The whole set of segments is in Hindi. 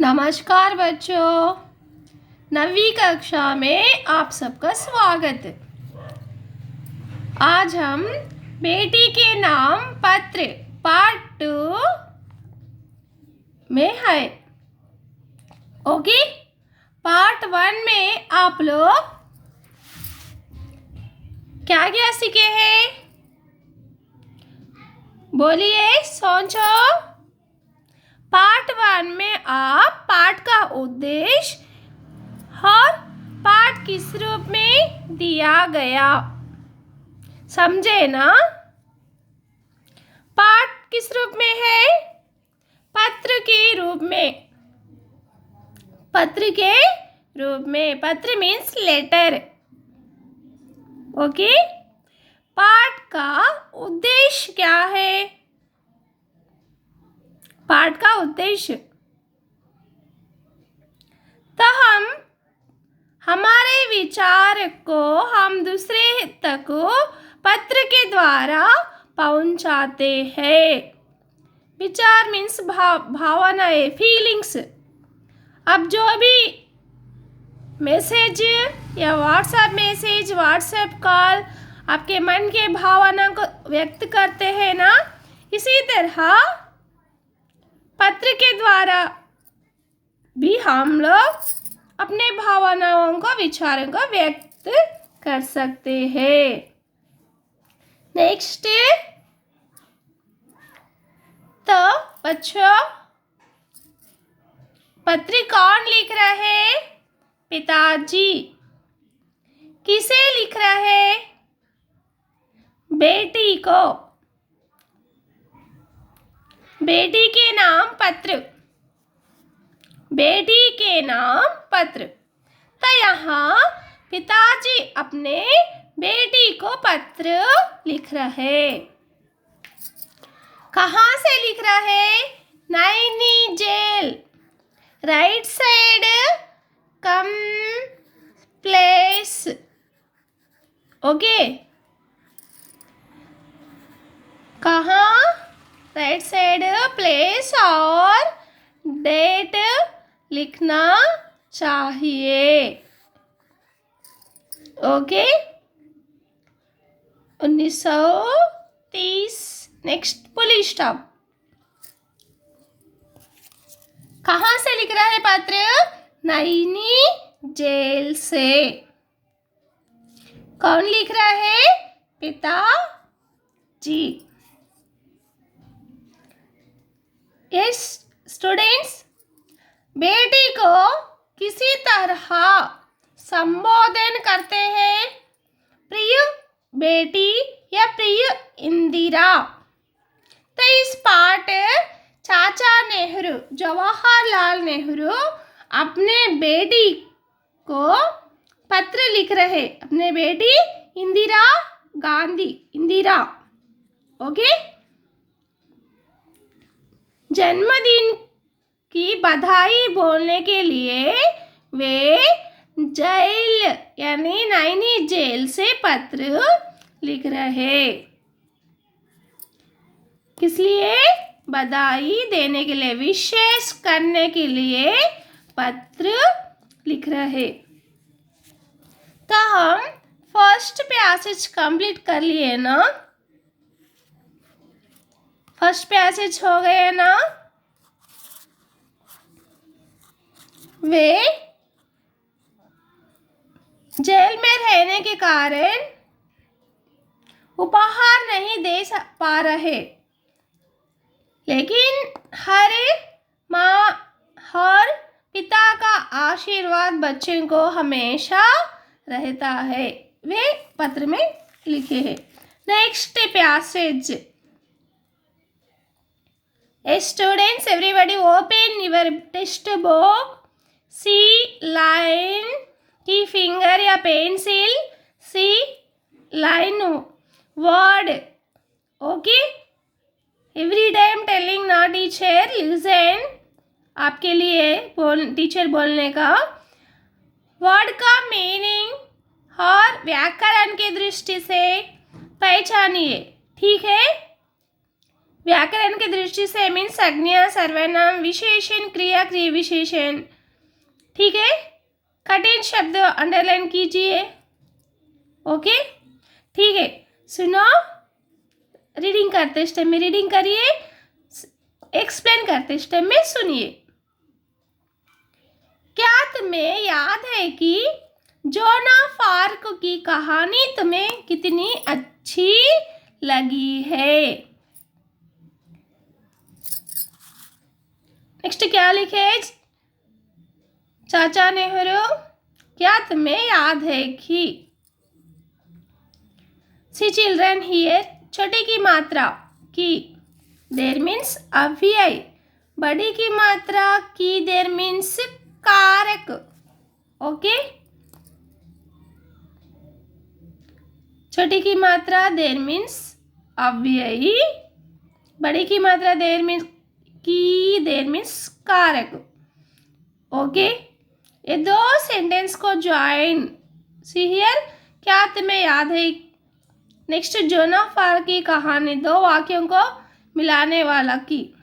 नमस्कार बच्चों, 9वीं कक्षा में आप सबका स्वागत है। आज हम बेटी के नाम पत्र पार्ट 2 में है। ओके, पार्ट 1 में आप लोग क्या क्या सीखे हैं? बोलिए, सोचो। पार्ट 1 में आप पाठ का उद्देश्य और पाठ किस रूप में दिया गया समझे ना? पाठ किस रूप में है? पत्र के रूप में। पत्र के रूप में। पत्र मीन्स लेटर। ओके, पाठ का उद्देश्य क्या है? पाठ का उद्देश्य तो हम हमारे विचार को हम दूसरे तक पत्र के द्वारा पहुंचाते हैं। विचार मीन्स भावनाएं, फीलिंग्स। अब जो भी मैसेज या व्हाट्सएप मैसेज, व्हाट्सएप कॉल आपके मन के भावना को व्यक्त करते हैं ना, इसी तरह पत्र के द्वारा भी हम लोग अपने भावनाओं को, विचारों को व्यक्त कर सकते हैं। नेक्स्ट, तो बच्चों, पत्र कौन लिख रहा है? पिताजी। किसे लिख रहा है? बेटी को। बेटी के नाम पत्र। बेटी के नाम पत्र। तो यहाँ पिताजी अपने बेटी को पत्र लिख रहे। कहाँ से लिख रहे? नैनी जेल। राइट साइड कम प्लेस। ओके, कहाँ? राइट साइड प्लेस और डेट लिखना चाहिए। ओके, 1930। Next, police stop. कहाँ से लिख रहा है पत्र? नैनी जेल से। कौन लिख रहा है? पिताजी। यस स्टूडेंट्स, बेटी को किसी तरह संबोधन करते हैं। प्रिय बेटी या प्रिय इंदिरा। तो इस पाठ चाचा नेहरू, जवाहरलाल नेहरू अपने बेटी को पत्र लिख रहे। अपने बेटी इंदिरा गांधी, इंदिरा। ओके, जन्मदिन की बधाई बोलने के लिए वे जेल यानी नैनी जेल से पत्र लिख रहे। किस लिए? बधाई देने के लिए, विशेष करने के लिए पत्र लिख रहे। तो हम फर्स्ट पैसेज कंप्लीट कर लिए ना? फर्स्ट पैसेज हो गए ना? वे जेल में रहने के कारण उपहार नहीं दे पा रहे, लेकिन हर माँ और पिता का आशीर्वाद बच्चों को हमेशा रहता है। वे पत्र में लिखे हैं। Next passage. Students, everybody open your text book. See line की finger या pencil. See line word. Okay. Every time telling ना teacher listen. आपके लिए टीचर बोलने का वर्ड का मीनिंग और व्याकरण की दृष्टि से पहचानिए। ठीक है? व्याकरण की दृष्टि से मीन्स संज्ञा, सर्वनाम, विशेषण, क्रिया, क्रिया विशेषण। ठीक है, कठिन शब्द अंडरलाइन कीजिए। ओके, ठीक है, सुनो, रीडिंग करते स्टेप में रीडिंग करिए, एक्सप्लेन करते स्टेप में सुनिए। क्या तुम्हें याद है कि जॉन ऑफ आर्क की कहानी तुम्हें कितनी अच्छी लगी है? नेक्स्ट क्या लिखे चाचा नेहरू? क्या तुम्हें याद है कि सी चिल्ड्रन हियर, छोटी की मात्रा की देर मीन्स अव्यय, बड़ी की मात्रा की देर मीन्स कारक। ओके, छोटी की मात्रा देर मीन्स अव्ययी, बड़ी की मात्रा देर मीन्स की देर मीन्स कारक। ओके, ये दो सेंटेंस को ज्वाइन, सी हियर, क्या तुम्हें याद है? नेक्स्ट, जॉन ऑफ आर्क की कहानी, दो वाक्यों को मिलाने वाला की,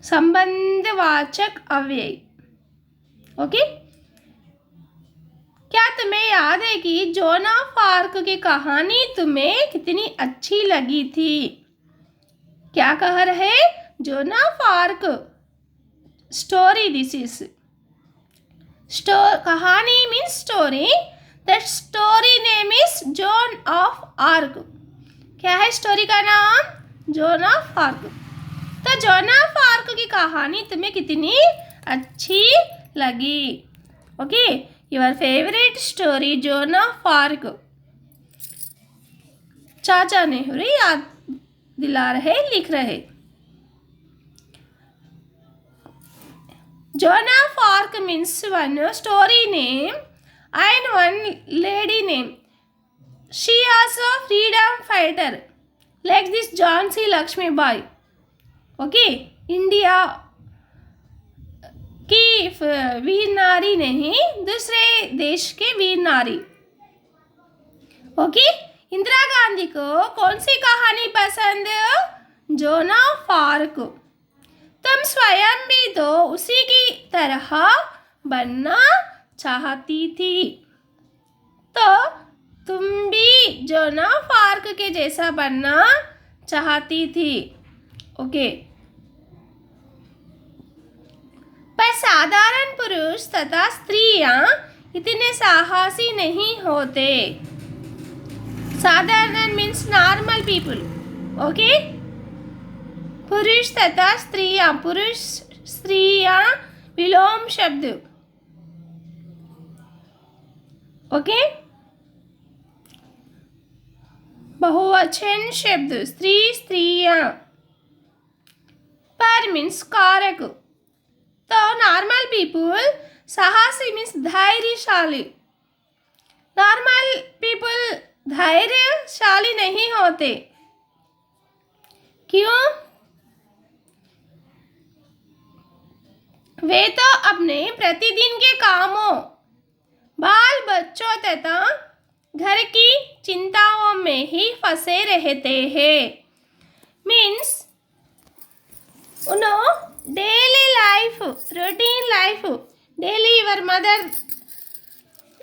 संबंधवाचक अव्यय। ओके, क्या तुम्हें याद है कि जॉन ऑफ आर्क की कहानी तुम्हें कितनी अच्छी लगी थी? क्या कह रहे? Joan of Arc story, this is कहानी means story, that story name is Joan of Arc. क्या है स्टोरी का नाम? Joan of Arc. तो जॉन ऑफ आर्क की कहानी तुम्हें कितनी अच्छी लगी? Okay, your favourite story Joan of Arc. चाचा नेहरू याद दिला रहे, लिख रहे। Joan of Arc means one story name and one lady name. She also a freedom fighter like this Jhansi Lakshmibai. Okay, India की वीर नारी नहीं, दूसरे देश के वीर नारी। ओके, इंदिरा गांधी को कौन सी कहानी पसंद? John of arc. तुम स्वयं भी तो उसी की तरह बनना चाहती थी, तो तुम भी जॉन ऑफ आर्क के जैसा बनना चाहती थी। ओके, पर साधारण पुरुष तथा स्त्रियां इतने साहसी नहीं होते। साधारण मीन्स नॉर्मल पीपल। ओके, पुरुष तथा स्त्रियां, पुरुष स्त्रियां विलोम शब्द। ओके, बहुवचन शब्द स्त्री स्त्रियां। पर मीन्स कारक। तो नॉर्मल पीपल, साहसी मीन्स धैर्यशाली। नॉर्मल पीपल धैर्यशाली नहीं होते। क्यों? वे तो अपने प्रतिदिन के कामों, बाल बच्चों तथा घर की चिंताओं में ही फंसे रहते हैं। Means daily life, routine life, daily your mother,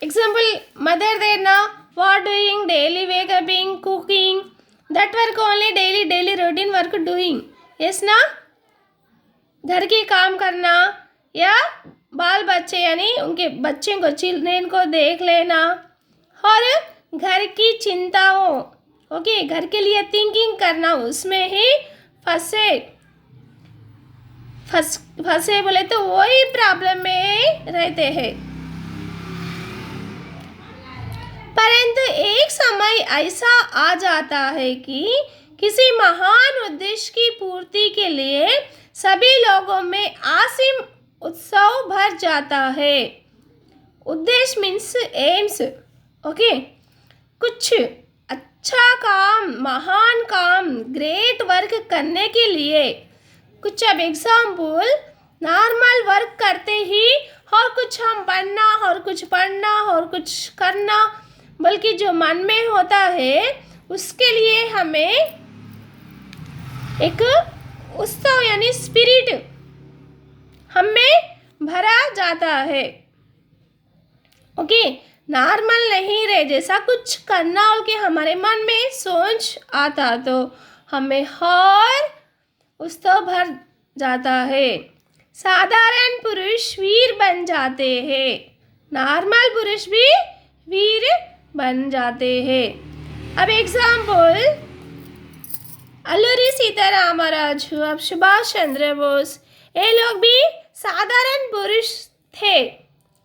example mother देर ना, what doing daily wake up, cooking, that work only daily routine work doing, yes ना? घर की काम करना या बाल बच्चे यानी उनके बच्चों को, चिल्ड्रेन को देख लेना, और घर की चिंताओं, ओके, घर के लिए थिंकिंग करना, उसमें ही फंसे बोले तो वही प्रॉब्लम में रहते हैं। परंतु एक समय ऐसा आ जाता है कि किसी महान उद्देश्य की पूर्ति के लिए सभी लोगों में असीम उत्सव भर जाता है। उद्देश्य मीन्स एम्स। ओके, कुछ अच्छा काम, महान काम, ग्रेट वर्क करने के लिए कुछ, अब एग्जाम्पल नॉर्मल वर्क करते ही और कुछ हम बनना और कुछ पढ़ना और कुछ करना, बल्कि जो मन में होता है उसके लिए हमें एक उत्सव यानी स्पिरिट हमें भरा जाता है। ओके, नॉर्मल नहीं रहे, जैसा कुछ करना हो कि हमारे मन में सोच आता तो हमें और उत्सव भर जाता है। साधारण पुरुष वीर बन जाते हैं, नॉर्मल पुरुष भी वीर बन जाते हैं। अब एग्जाम्पल, अल्लूरी सीतारामराजू, अब सुभाष चंद्र बोस, ये लोग भी साधारण पुरुष थे,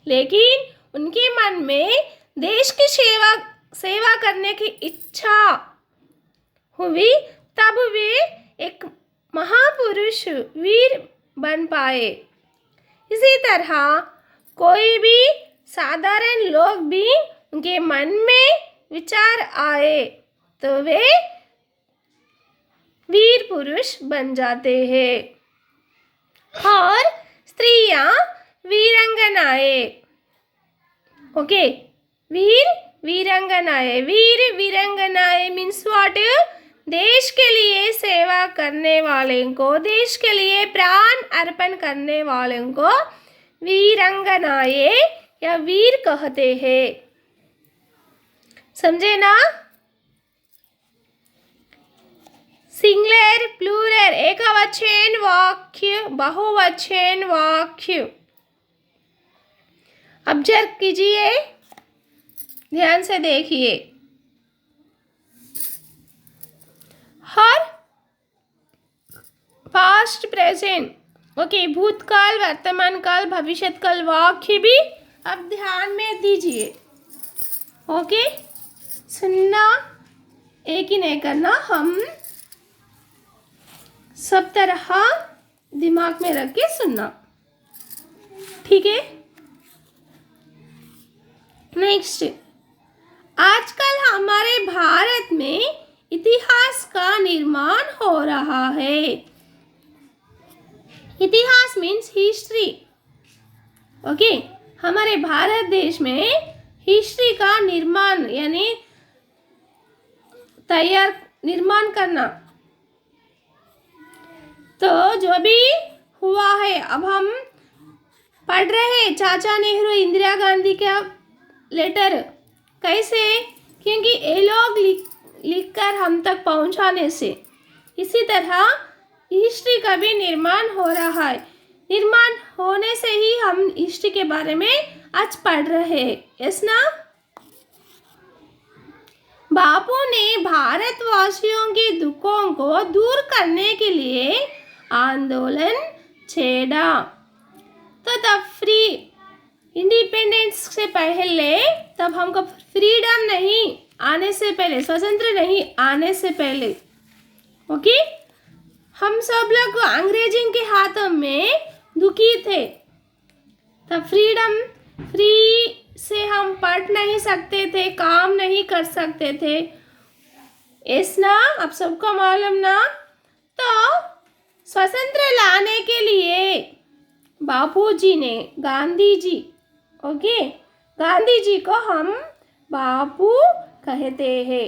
लेकिन उनके मन में देश की सेवा करने की इच्छा हुई, तब वे एक महापुरुष वीर बन पाए। इसी तरह कोई भी साधारण लोग भी उनके मन में विचार आए तो वे वीर पुरुष बन जाते हैं। और स्त्रियां वीरांगनाएं, ओके, वीरांगनाएं, वीरांगनाएं मीन्स व्हाट? देश के लिए सेवा करने वाले को, देश के लिए प्राण अर्पण करने वाले को वीरांगनाएं या वीर कहते हैं। समझे ना? सिंगुलर, प्लूरल, एकवचन वाक्य, बहुवचन वाक्य। ऑब्जर्व कीजिए, ध्यान से देखिए। हर पास्ट प्रेजेंट, ओके, भूतकाल, वर्तमान काल, भविष्यकाल वाक्य भी अब ध्यान में दीजिए। ओके, सुनना एक ही नहीं करना, हम सब तरह दिमाग में रख के सुनना, ठीक है? नेक्स्ट, आजकल हमारे भारत में इतिहास का निर्माण हो रहा है। इतिहास मीन्स हिस्ट्री, ओके। हमारे भारत देश में हिस्ट्री का निर्माण यानी निर्माण करना, तो जो भी हुआ है, अब हम पढ़ रहे हैं चाचा नेहरू, इंदिरा गांधी का लेटर। कैसे? क्योंकि ये लोग लिखकर हम तक पहुंचाने से। इसी तरह हिस्ट्री का भी निर्माण हो रहा है। निर्माण होने से ही हम हिस्ट्री के बारे में आज पढ़ रहे हैं, यस ना? बापू ने भारतवासियों के दुखों को दूर करने के लिए आंदोलन छेड़ा। तो तब फ्री इंडिपेंडेंस से पहले, तब हमको फ्रीडम नहीं आने से पहले, स्वतंत्र नहीं आने से पहले, ओके, हम सब लोग अंग्रेजों के हाथों में दुखी थे। तब फ्री से हम पढ़ नहीं सकते थे, काम नहीं कर सकते थे, ऐसा ना? आप सबको मालूम ना? तो स्वतंत्र लाने के लिए बापूजी ने, गांधी जी, ओके, गांधी जी को हम बापू कहते हैं,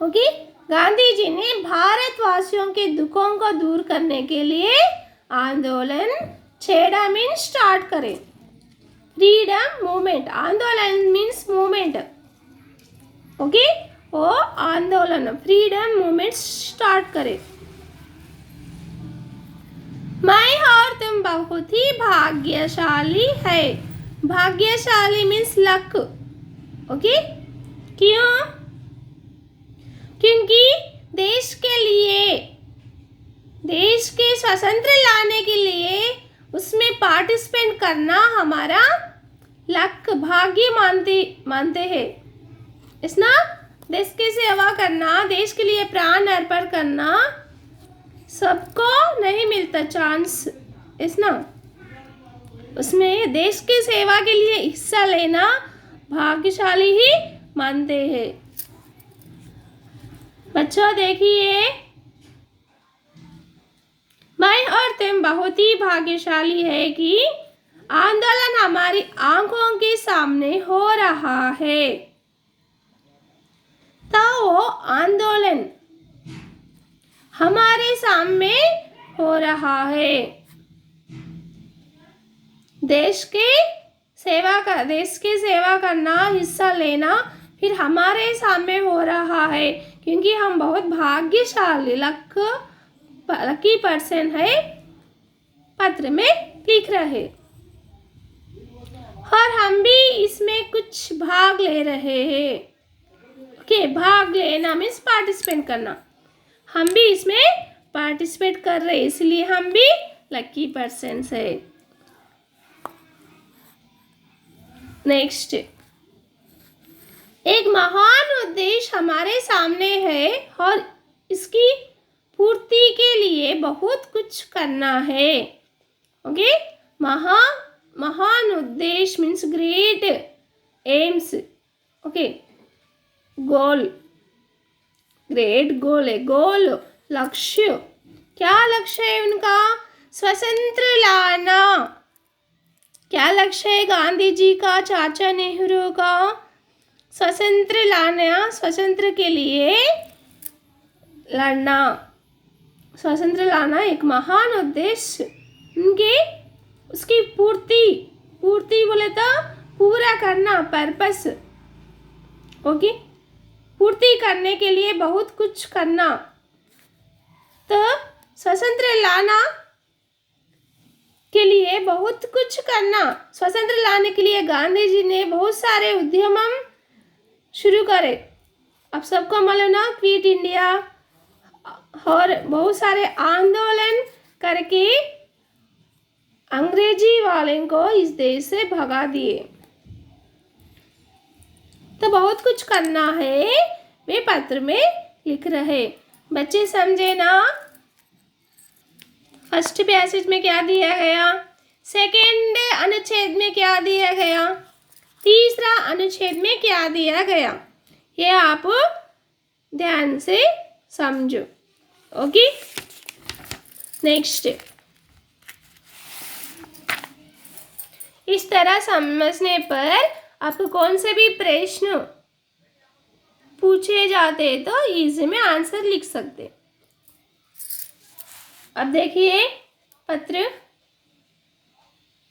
ओके। गांधी जी ने भारतवासियों के दुखों को दूर करने के लिए आंदोलन छेड़ा, मीन्स स्टार्ट करें। फ्रीडम मूवमेंट, आंदोलन मीन्स मूवमेंट, ओके, वो आंदोलन फ्रीडम मूवमेंट स्टार्ट करें। मैं और तुम बहुत ही भाग्यशाली है। भाग्यशाली मीन्स लक, ओके। क्यों? क्योंकि देश के लिए, देश के स्वतंत्र लाने के लिए उसमें पार्टिसिपेट करना हमारा लक, भाग्य मानते हैं, इस ना? देश की सेवा करना, देश के लिए प्राण अर्पण करना सबको नहीं मिलता चांस, इस ना? उसमें देश की सेवा के लिए हिस्सा लेना भाग्यशाली ही मानते हैं। बच्चों देखिए, मैं और तुम बहुत ही भाग्यशाली है कि आंदोलन हमारी आंखों के सामने हो रहा है। तो वो आंदोलन हमारे सामने हो रहा है। देश की सेवा करना, हिस्सा लेना फिर हमारे सामने हो रहा है, क्योंकि हम बहुत भाग्यशाली लकी पर्सन है, पत्र में लिख रहे और हम भी इसमें कुछ भाग ले रहे हैं। ओके, भाग लेना मीन्स पार्टिसिपेट करना। हम भी इसमें पार्टिसिपेट कर रहे, इसलिए हम भी लकी पर्सन है। नेक्स्ट, एक महान उद्देश्य हमारे सामने है और इसकी पूर्ति के लिए बहुत कुछ करना है। ओके, महान उद्देश्य मीन्स ग्रेट एम्स। ओके, गोल, ग्रेट गोल है, गोल लक्ष्य। क्या लक्ष्य है उनका? स्वतंत्र लाना। क्या लक्ष्य है गांधी जी का, चाचा नेहरू का? स्वतंत्र लाना, स्वतंत्र के लिए लड़ना, स्वतंत्र लाना एक महान उद्देश्य उनके। उसकी पूर्ति बोले तो पूरा करना, पर्पस। ओके, पूर्ति करने के लिए बहुत कुछ करना। तो स्वतंत्र लाना के लिए बहुत कुछ करना। स्वतंत्र लाने के लिए गांधी जी ने बहुत सारे उद्यम शुरू करे। अब सबको मालूम ना, क्विट इंडिया और बहुत सारे आंदोलन करके अंग्रेजी वाले को इस देश से भगा दिए। तो बहुत कुछ करना है, वे पत्र में लिख रहे। बच्चे समझे ना? फर्स्ट पैसेज में क्या दिया गया, सेकेंड अनुच्छेद में क्या दिया गया, तीसरा अनुच्छेद में क्या दिया गया, ये आप ध्यान से समझो। ओके, नेक्स्ट, इस तरह समझने पर आपको कौन से भी प्रश्न पूछे जाते तो इजी में आंसर लिख सकते। अब देखिए पत्र।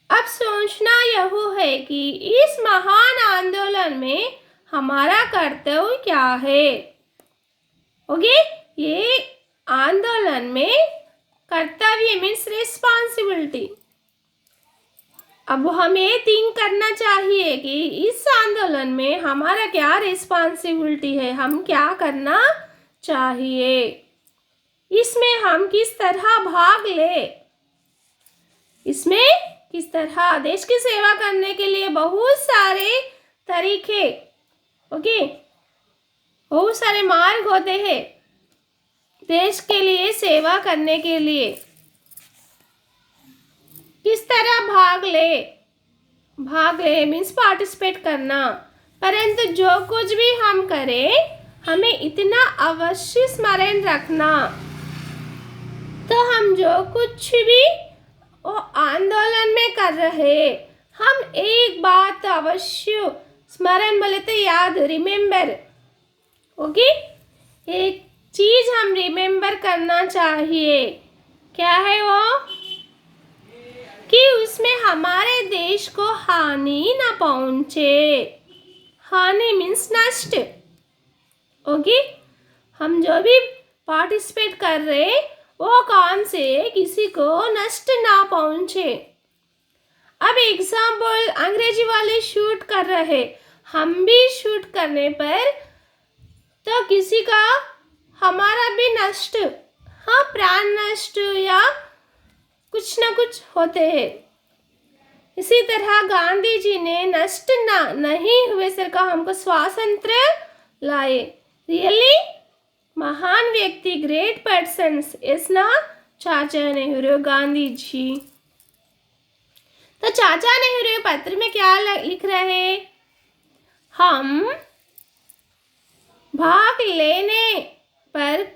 अब सोचना यह है कि इस महान आंदोलन में हमारा कर्तव्य क्या है। ओके, ये आंदोलन में कर्तव्य मीन्स रिस्पॉन्सिबिलिटी। अब हमें थिंक करना चाहिए कि इस आंदोलन में हमारा क्या रिस्पॉन्सिबिलिटी है, हम क्या करना चाहिए, इसमें हम किस तरह भाग ले, इसमें किस तरह देश की सेवा करने के लिए बहुत सारे तरीके, ओके, बहुत सारे मार्ग होते हैं देश के लिए सेवा करने के लिए। किस तरह भाग ले मीन्स पार्टिसिपेट करना। परंतु जो कुछ भी हम करें हमें इतना अवश्य स्मरण रखना, तो हम जो कुछ भी वो आंदोलन में कर रहे, हम एक बात अवश्य स्मरण बोले तो याद, रिमेम्बर। ओके, एक चीज हम रिमेम्बर करना चाहिए, क्या है वो, कि उसमें हमारे देश को हानि ना पहुंचे। हानि मीन्स नष्ट। ओके, हम जो भी पार्टिसिपेट कर रहे वो काम से किसी को नष्ट ना पहुंचे। अब एग्जाम्पल, अंग्रेजी वाले शूट कर रहे, हम भी शूट करने पर तो किसी का हमारा भी नष्ट, हाँ, प्राण नष्ट या कुछ ना कुछ होते हैं। इसी तरह गांधी जी ने नष्ट नहीं हुए सर का हमको स्वातंत्र्य लाए। रियली महान व्यक्ति, ग्रेट पर्सन्स इज ना चाचा नेहरू, गांधी जी। तो चाचा नेहरू पत्र में क्या लिख रहे, हम भाग लेने पर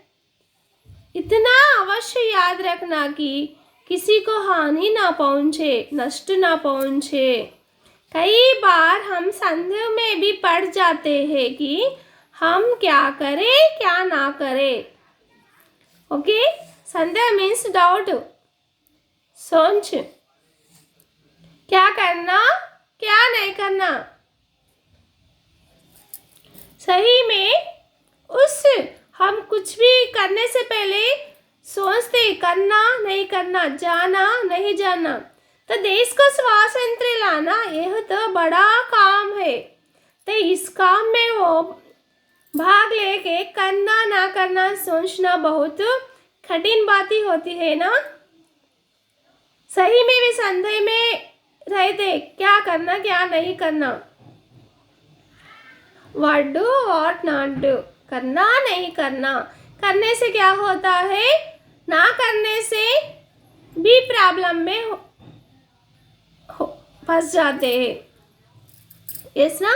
इतना अवश्य याद रखना कि किसी को हानि ना पहुंचे, नष्ट ना पहुंचे। कई बार हम संदेह में भी पड़ जाते हैं कि हम क्या करें क्या ना करें। ओके, संदेह मीन्स डाउट, सोच, क्या करना क्या नहीं करना। सही में हम कुछ भी करने से पहले सोचते करना नहीं करना, जाना नहीं जाना। तो देश को स्वातंत्र्य लाना यह तो बड़ा काम है। तो इस काम में वो भाग लेके करना ना करना सोचना बहुत कठिन बात ही होती है ना। सही में भी संदेह में रहते, क्या करना क्या नहीं करना, what do what not do, करना नहीं करना। करने से क्या होता है, ना करने से भी प्रॉब्लम में फंस जाते हैं, यस ना।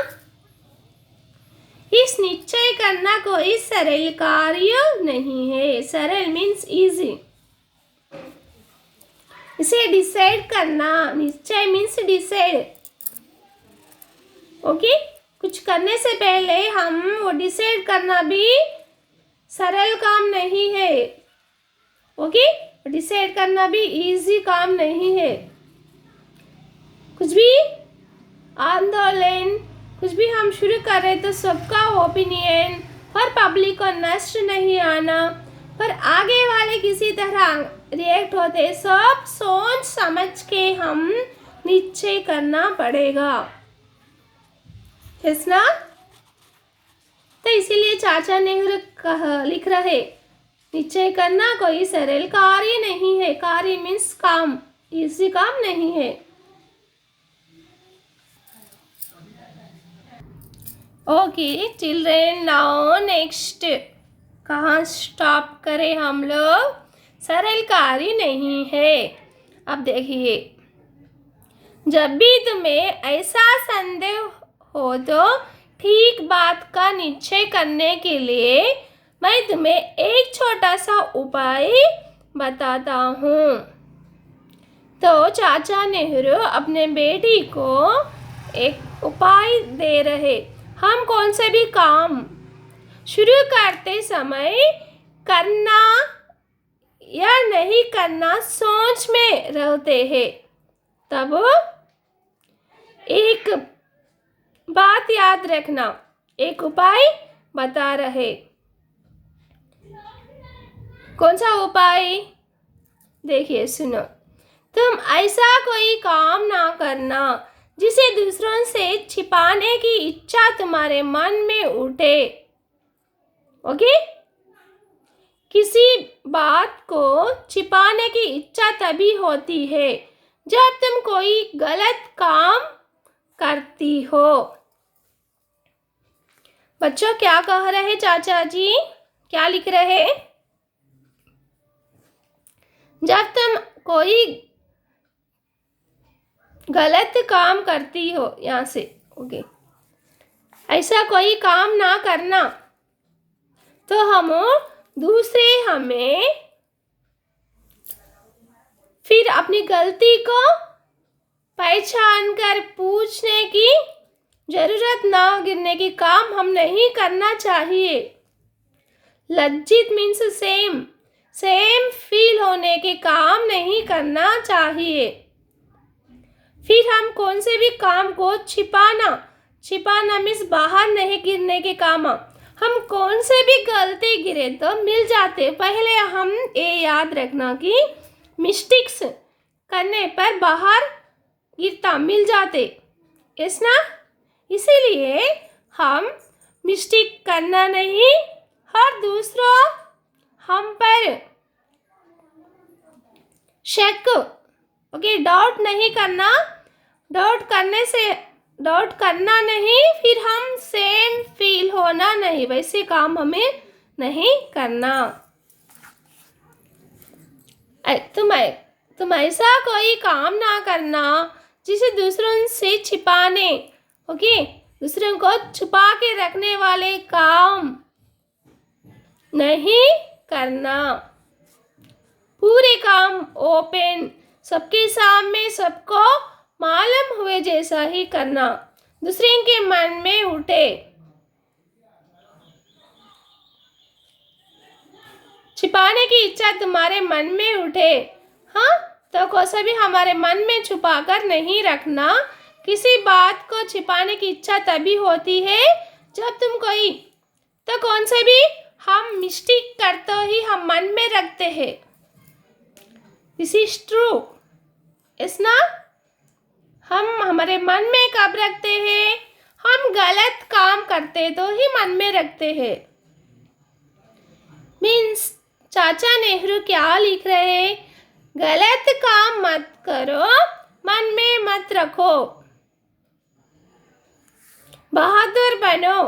इस निश्चय करना कोई सरल कार्य नहीं है। सरल मीन्स इजी। इसे डिसाइड करना, निश्चय मीन्स डिसाइड, ओके। कुछ करने से पहले हम वो डिसाइड करना भी सरल काम नहीं है, ओके। डिसाइड करना भी इजी काम नहीं है। कुछ भी आंदोलन कुछ भी हम शुरू करें तो सबका ओपिनियन और पब्लिक को नष्ट नहीं आना, पर आगे वाले किसी तरह रिएक्ट होते, सब सोच समझ के हम निश्चय करना पड़ेगा, है ना। तो इसीलिए चाचा नेहरू लिख रहे, निश्चय करना कोई सरल कार्य नहीं है। कार्य मीन्स काम, इजी काम नहीं है। ओके चिल्ड्रेन, नाउ नेक्स्ट कहाँ स्टॉप करें हम लोग, सरल कार्य नहीं है। अब देखिए, जब भी तुम्हें ऐसा संदेह हो तो ठीक बात का निश्चय करने के लिए मैं तुम्हें एक छोटा सा उपाय बताता हूँ। तो चाचा नेहरू अपने बेटी को एक उपाय दे रहे। हम कौन से भी काम शुरू करते समय करना या नहीं करना सोच में रहते हैं, तब एक बात याद रखना, एक उपाय बता रहे। कौन सा उपाय, देखिए सुनो। तुम ऐसा कोई काम ना करना जिसे दूसरों से छिपाने की इच्छा तुम्हारे मन में उठे, ओके। किसी बात को छिपाने की इच्छा तभी होती है जब तुम कोई गलत काम करती हो। बच्चों क्या कह रहे चाचा जी, क्या लिख रहे, जब तुम कोई गलत काम करती हो, यहाँ से ओके, ऐसा कोई काम ना करना तो हम दूसरे हमें फिर अपनी गलती को पहचान कर पूछने की जरूरत ना गिरने की काम हम नहीं करना चाहिए। लज्जित मीन्स सेम फील होने के काम नहीं करना चाहिए। फिर हम कौन से भी काम को छिपाना मीन्स बाहर नहीं गिरने के काम। हम कौन से भी गलती गिरे तो मिल जाते, पहले हम ये याद रखना कि मिस्टेक्स करने पर बाहर गिरता मिल जाते, यस ना। इसीलिए हम मिस्टेक करना नहीं और दूसरों हम पर शक, ओके, डाउट नहीं करना। डाउट करना नहीं, फिर हम सेम फील होना नहीं, वैसे काम हमें नहीं करना। तुम ऐसा कोई काम ना करना जिसे दूसरों से छिपाने, ओके, दूसरों को छुपा के रखने वाले काम नहीं करना। पूरे काम ओपन, सबके सामने सबको मालूम हुए जैसा ही करना, दूसरे के मन में उठे। छिपाने की इच्छा तुम्हारे मन में उठे, हाँ, तो कोई भी हमारे मन में छुपा कर नहीं रखना। किसी बात को छिपाने की इच्छा तभी होती है जब तुम कोई तो कौन से भी हम मिस्टेक करते ही हम मन में रखते हैं। दिस इज ट्रू, इस ना, हम हमारे मन में कब रखते हैं, हम गलत काम करते तो ही मन में रखते हैं। मीन्स चाचा नेहरू क्या लिख रहे हैं, गलत काम मत करो, मन में मत रखो, बहादुर बनो।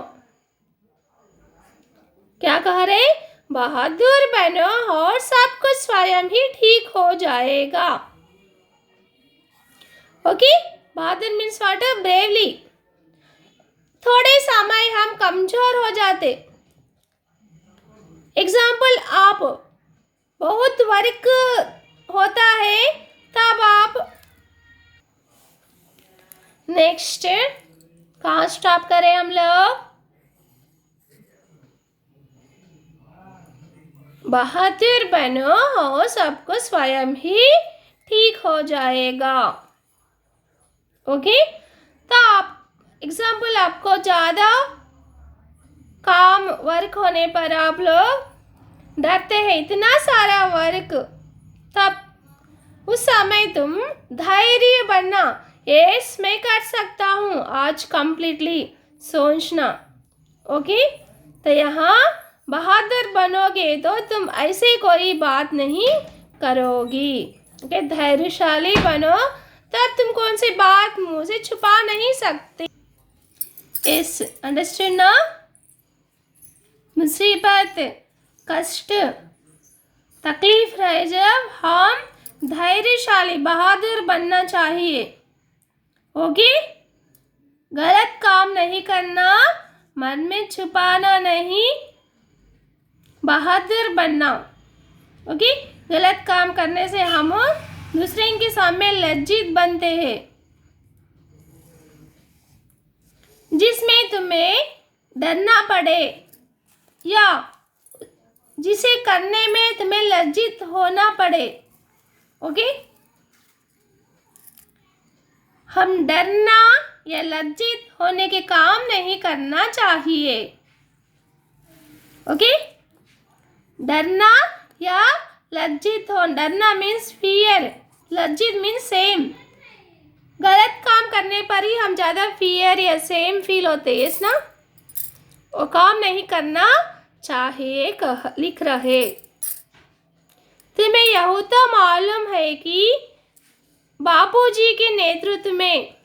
क्या कह रहे, बहादुर बनो और सब कुछ स्वयं ही ठीक हो जाएगा। Okay, Bahadur means what, bravely. थोड़े समय हम कमजोर हो जाते। एग्जाम्पल, आप बहुत वर्क होता है तब आप नेक्स्ट कहाँ स्टॉप करें हम लोग, बहादुर बनो और सबको स्वयं ही ठीक हो जाएगा। ओके, तो आप एग्जाम्पल, आपको ज़्यादा काम वर्क होने पर आप लोग डरते हैं, इतना सारा वर्क, तब उस समय तुम धैर्य बनना, यस मैं कर सकता हूँ आज कंप्लीटली, सोचना। ओके, तो यहाँ बहादुर बनोगे तो तुम ऐसे कोई बात नहीं करोगी। ओके, धैर्यशाली बनो तब तुम कौन सी बात मुंह से छुपा नहीं सकते। यस, अंडरस्टैंड ना। मुसीबत, कष्ट, तकलीफ रहे जब हम धैर्यशाली बहादुर बनना चाहिए। ओके, गलत काम नहीं करना, मन में छुपाना नहीं, बहादुर बनना। ओके, गलत काम करने से हम दूसरे के सामने लज्जित बनते हैं, जिसमें तुम्हें डरना पड़े या जिसे करने में तुम्हें लज्जित होना पड़े। ओके, हम डरना या लज्जित होने के काम नहीं करना चाहिए। ओके, डरना या लज्जित हो, डरना मीन्स फियर, लज्जित मीन्स सेम। गलत काम करने पर ही हम ज़्यादा फियर या सेम फील होते हैं, यस ना। वो काम नहीं करना चाहिए लिख रहे। तुम्हें यह तो मालूम है कि बापूजी के नेतृत्व में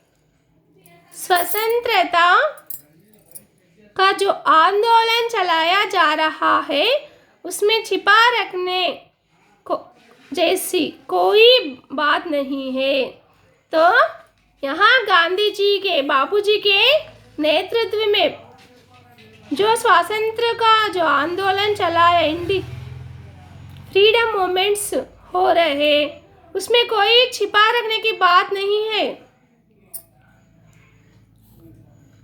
स्वतंत्रता का जो आंदोलन चलाया जा रहा है उसमें छिपा रखने को जैसी कोई बात नहीं है। तो यहाँ गांधी जी के, बापूजी के नेतृत्व में जो स्वातंत्र का जो आंदोलन चला है, फ्रीडम मूवमेंट्स हो रहे, उसमें कोई छिपा रखने की बात नहीं है,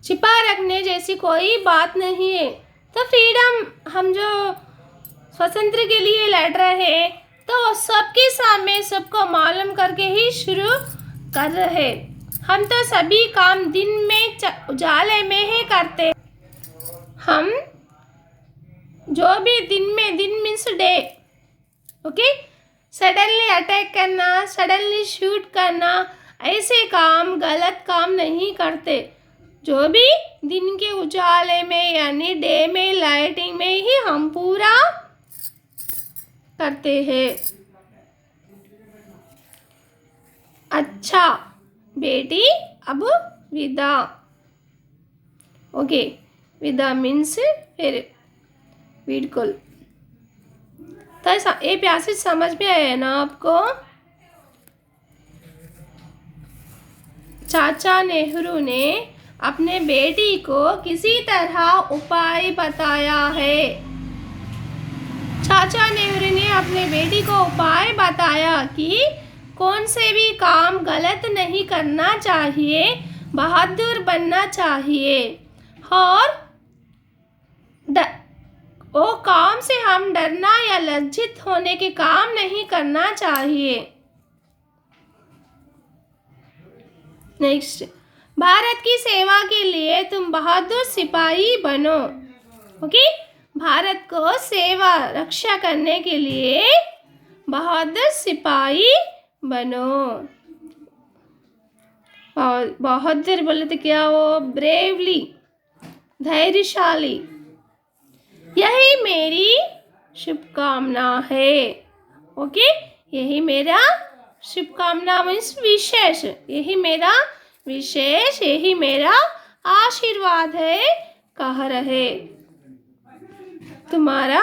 छिपा रखने जैसी कोई बात नहीं है। तो फ्रीडम, हम जो स्वतंत्र के लिए लड़ रहे हैं तो सबके सामने सबको मालूम करके ही शुरू कर रहे। हम तो सभी काम दिन में उजाले में ही करते। हम जो भी दिन means day, okay, suddenly attack करना, सडनली शूट करना, ऐसे काम, गलत काम नहीं करते। जो भी दिन के उजाले में यानी डे में, लाइटिंग में ही हम पूरा करते हैं। अच्छा बेटी, अब विदा। ओके, विदा मीन्स फिर बिल्कुल। तो ये पैसेज समझ में आया ना आपको। चाचा नेहरू ने अपने बेटी को किसी तरह उपाय बताया है। चाचा नेहरू ने अपने बेटी को उपाय बताया कि कौन से भी काम गलत नहीं करना चाहिए, बहादुर बनना चाहिए और वो काम से हम डरना या लज्जित होने के काम नहीं करना चाहिए। नेक्स्ट, भारत की सेवा के लिए तुम बहादुर सिपाही बनो। ओके, भारत को सेवा रक्षा करने के लिए बहादुर सिपाही बनो। बहादुर बोले तो क्या, वो ब्रेवली, धैर्यशाली। यही मेरी शुभकामना है। ओके, यही मेरा शुभकामना मीन्स विशेष, यही मेरा विशेष, यही मेरा आशीर्वाद है, कह रहे तुम्हारा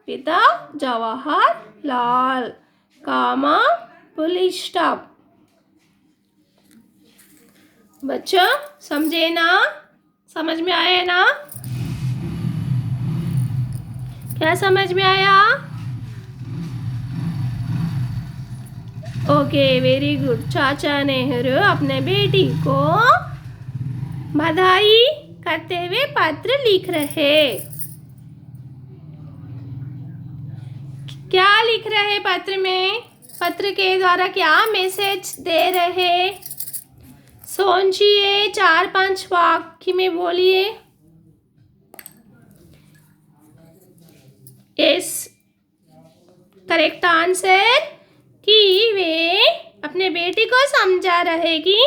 पिता जवाहरलाल, कामा पुलिस स्टॉप। बच्चों समझे ना, समझ में आया ना, क्या समझ में आया? Okay, very good. चाचा नेहरू अपने बेटी को बधाई करते हुए पत्र लिख रहे। क्या लिख रहे पत्र में? पत्र के द्वारा क्या मैसेज दे रहे? सोचिए, 4-5 वाक्य में बोलिए। यस, करेक्ट आंसर कि वे अपने बेटी को समझा रहे कि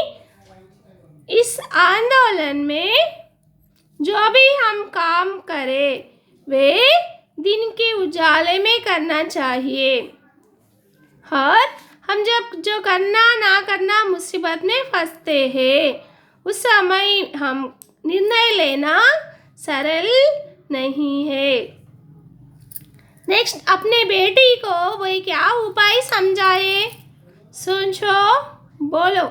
इस आंदोलन में जो भी हम काम करें वे दिन के उजाले में करना चाहिए, और हम जब जो करना ना करना मुसीबत में फंसते हैं उस समय हम निर्णय लेना सरल नहीं है। नेक्स्ट, अपने बेटी को वही क्या उपाय समझाए? सोचो, बोलो।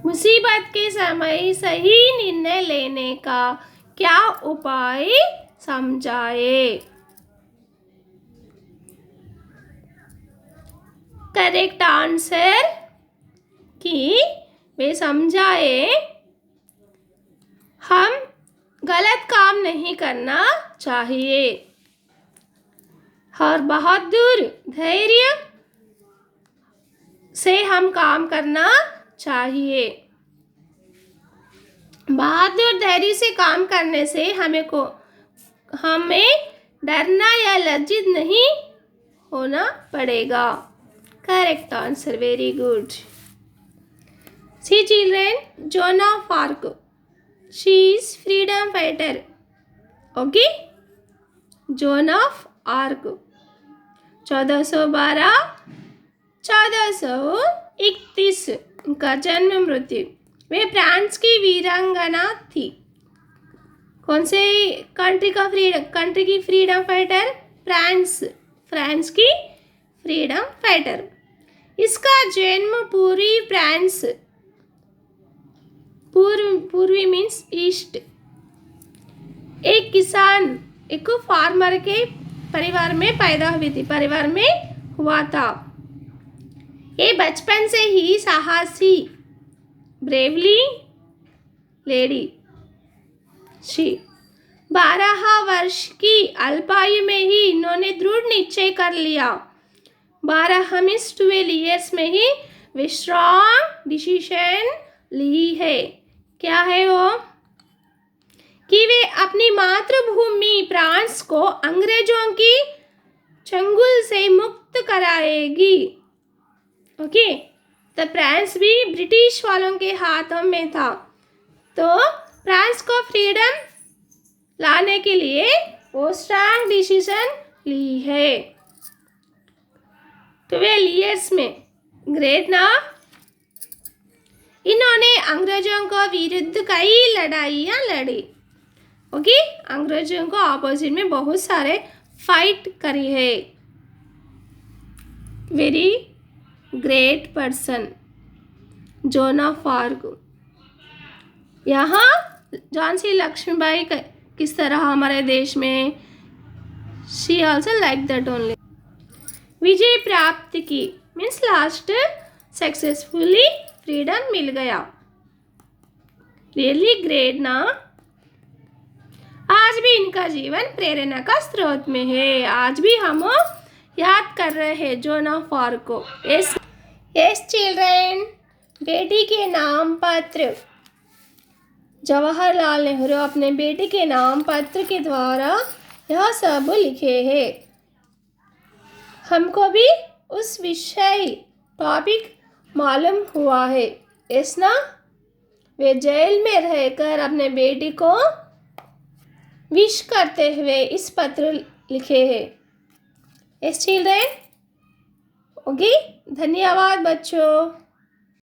मुसीबत के समय सही निर्णय लेने का क्या उपाय समझाए? करेक्ट आंसर कि वे समझाए हम गलत काम नहीं करना चाहिए और बहादुर धैर्य से हम काम करना चाहिए। बहादुर धैर्य से काम करने से हमें डरना या लज्जित नहीं होना पड़ेगा। Correct answer, very good. See children, Joan of Arc, she is freedom fighter. Okay, Joan of Arc 1412 1431 उनका जन्म मृत्यु। वे फ्रांस की वीरांगना थी। कौन से कंट्री की फ्रीडम फाइटर? फ्रांस की फ्रीडम फाइटर। इसका जन्म पूर्वी फ्रांस, पूर्वी मीन्स ईस्ट, एक किसान, एक फार्मर के परिवार में पैदा हुई थी, परिवार में हुआ था। ये बचपन से ही साहसी, ब्रेवली लेडी शी। 12 वर्ष की अल्पायु में ही इन्होंने दृढ़ निश्चय कर लिया। 12 ईयर्स में ही वे स्ट्रॉन्ग डिसीजन ली है। क्या है वो? कि वे अपनी मातृभूमि फ्रांस को अंग्रेजों की चंगुल से मुक्त कराएगी। ओके, तो फ्रांस भी ब्रिटिश वालों के हाथों में था, तो फ्रांस को फ्रीडम लाने के लिए वो स्ट्रॉन्ग डिसीजन ली है। 12 ईयर्स में, ग्रेट ना। इन्होंने अंग्रेजों को विरुद्ध कई लड़ाइयाँ लड़ी। ओके, अंग्रेजों को ऑपोजिट में बहुत सारे फाइट करी है। Very great person, Joan of Arc. यहाँ झांसी लक्ष्मीबाई किस तरह हमारे देश में, she also like that only. विजय प्राप्त की मीन्स लास्ट सक्सेसफुली फ्रीडम मिल गया। रियली ग्रेट ना। आज भी इनका जीवन प्रेरणा का स्रोत में है। आज भी हम याद कर रहे हैं जॉन ऑफ आर्क को। यस चिल्ड्रेन, बेटी के नाम पत्र। जवाहरलाल नेहरू अपने बेटी के नाम पत्र के द्वारा यह सब लिखे हैं। हमको भी उस विषय टॉपिक मालूम हुआ है। यस ना? वे जेल में रहकर अपने बेटी को विश करते हुए इस पत्र लिखे हैं। यस चिल्ड्रेन, ओके, धन्यवाद बच्चों।